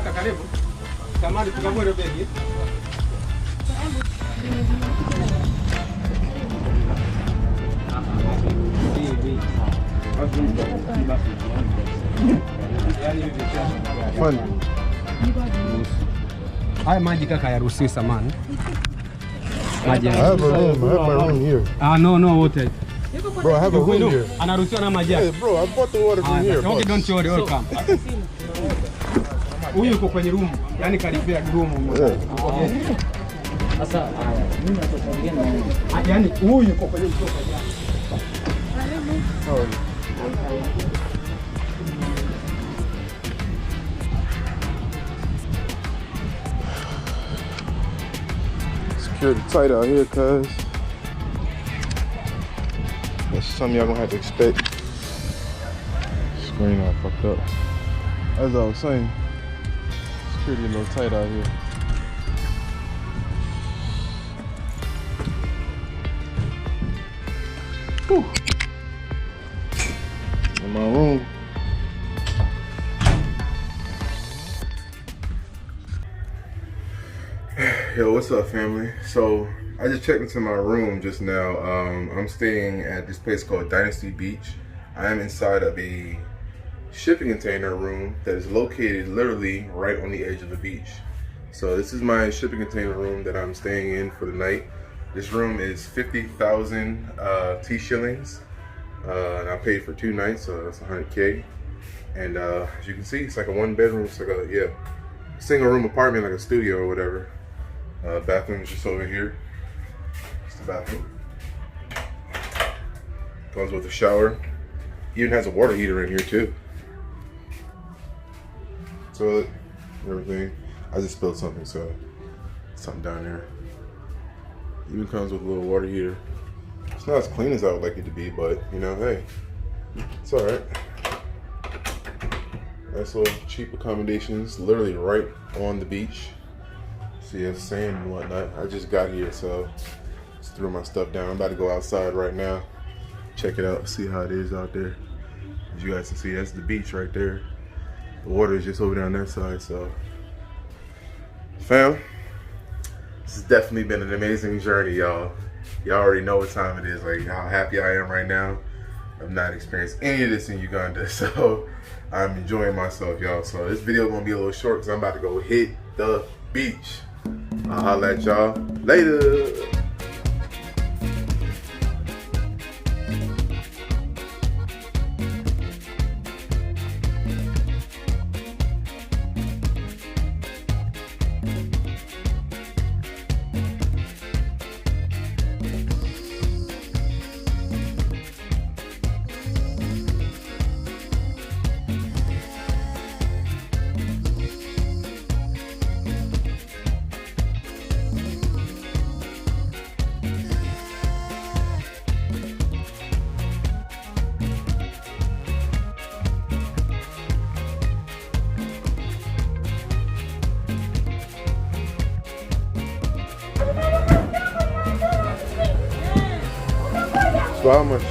Kaka karibu. Samahani tukavue ile begi. Fun. Haya maji kaka hayaruhusiwi samani. Maji. I have a room. I have my room here. No water. Bro, I have a room here. Anaruhusiwa na maji. Hey, bro, I bought the water from here. Okay, don't worry, welcome. Huyu yuko kwenye room, yani karibia room. Sasa mimi natofautiana na huyu. Yani huyu yuko kwenye mtoka jana. Security tight out here, cuz. That's something y'all gonna have to expect. Screen all fucked up. As I was saying, security a little tight out here. Whew. In my room. Yo, what's up, family? So I just checked into my room just now. I'm staying at this place called Dynasty Beach. I am inside of a shipping container room that is located literally right on the edge of the beach. So this is my shipping container room that I'm staying in for the night. This room is 50,000 T shillings, and I paid for 2 nights, so that's 100K. And as you can see, it's like a 1-bedroom. It's like a single room apartment, like a studio or whatever. Bathroom is just over here. It's the bathroom. Comes with a shower. Even has a water heater in here too. Toilet, everything. I just spilled something, so something down there. Even comes with a little water heater. It's not as clean as I would like it to be, but you know, hey, it's all right. Nice little cheap accommodations, literally right on the beach. See, it's sand and whatnot. I just got here, so just threw my stuff down. I'm about to go outside right now, check it out, see how it is out there. As you guys can see, that's the beach right there. The water is just over there on that side, so. Fam, this has definitely been an amazing journey, y'all. Y'all already know what time it is, like how happy I am right now. I've not experienced any of this in Uganda, so I'm enjoying myself, y'all. So this video is gonna be a little short because I'm about to go hit the beach. I'll holla at y'all later. So how much?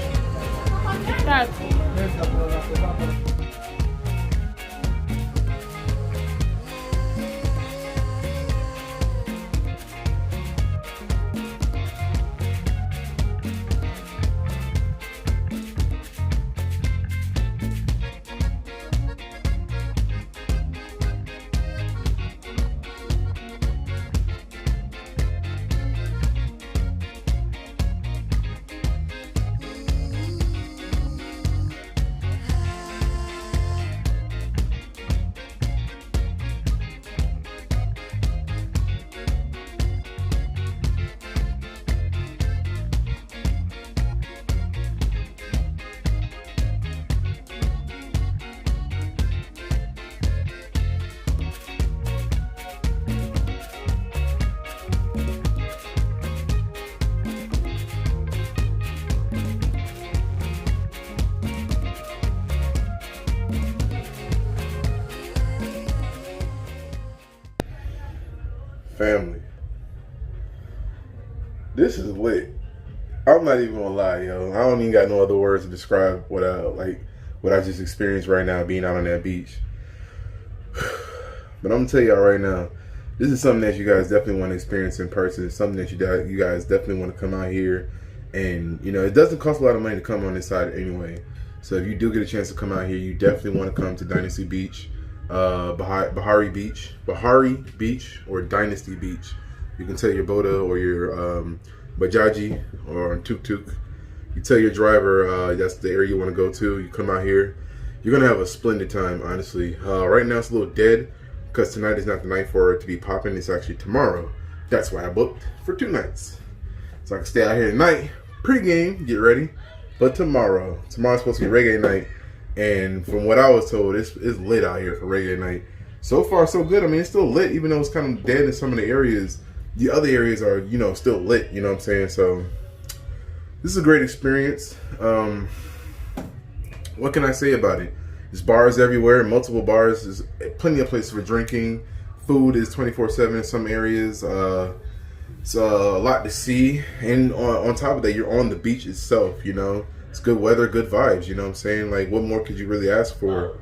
Family, this is lit. I'm not even gonna lie, yo. I don't even got no other words to describe what I just experienced right now being out on that beach. But I'm gonna tell y'all right now, this is something that you guys definitely want to experience in person. It's something that you guys definitely want to come out here. And, you know, it doesn't cost a lot of money to come on this side anyway. So if you do get a chance to come out here, you definitely want to come to Dynasty Beach, Bahari Beach, or Dynasty Beach. You can tell your boda or your bajaji or tuk-tuk. You tell your driver that's the area you want to go to. You come out here. You're going to have a splendid time, honestly. Right now it's a little dead because tonight is not the night for it to be popping. It's actually tomorrow. That's why I booked for 2 nights. So I can stay out here tonight, pre-game, get ready. But tomorrow's supposed to be reggae night. And from what I was told, it's lit out here for reggae night. So far, so good. I mean, it's still lit, even though it's kind of dead in some of the areas. The other areas are, you know, still lit, you know what I'm saying? So this is a great experience. What can I say about it? There's bars everywhere, multiple bars. There's plenty of places for drinking. Food is 24/7 in some areas. It's a lot to see. And on top of that, you're on the beach itself, you know. It's good weather, good vibes, you know what I'm saying? Like, what more could you really ask for?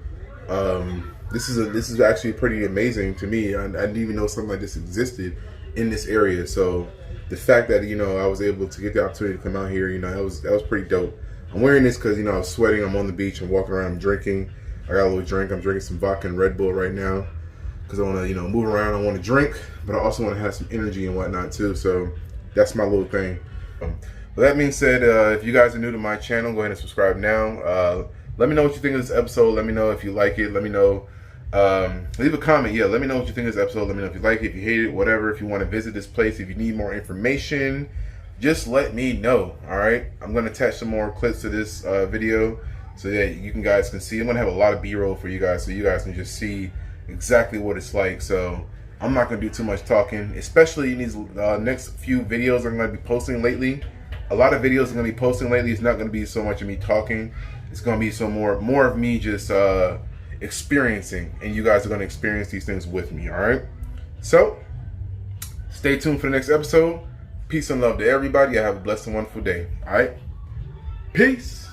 This is actually pretty amazing to me. I didn't even know something like this existed in this area. So the fact that, you know, I was able to get the opportunity to come out here, you know, that was pretty dope. I'm wearing this because, you know, I was sweating. I'm on the beach. I'm walking around. I'm drinking. I got a little drink. I'm drinking some vodka and Red Bull right now because I want to, you know, move around. I want to drink, but I also want to have some energy and whatnot too. So that's my little thing. With that being said, if you guys are new to my channel, go ahead and subscribe now. Let me know what you think of this episode. Let me know if you like it. Let me know. Leave a comment. Yeah, let me know what you think of this episode. Let me know if you like it, if you hate it, whatever. If you want to visit this place, if you need more information, just let me know. All right, I'm gonna attach some more clips to this video so that you guys can see. I'm gonna have a lot of B-roll for you guys, so you guys can just see exactly what it's like. So I'm not gonna do too much talking, especially in these next few videos I'm gonna be posting lately. A lot of videos I'm gonna be posting lately. It's not gonna be so much of me talking. It's gonna be some more of me just experiencing, and you guys are gonna experience these things with me. All right. So stay tuned for the next episode. Peace and love to everybody. I have a blessed and wonderful day. All right. Peace.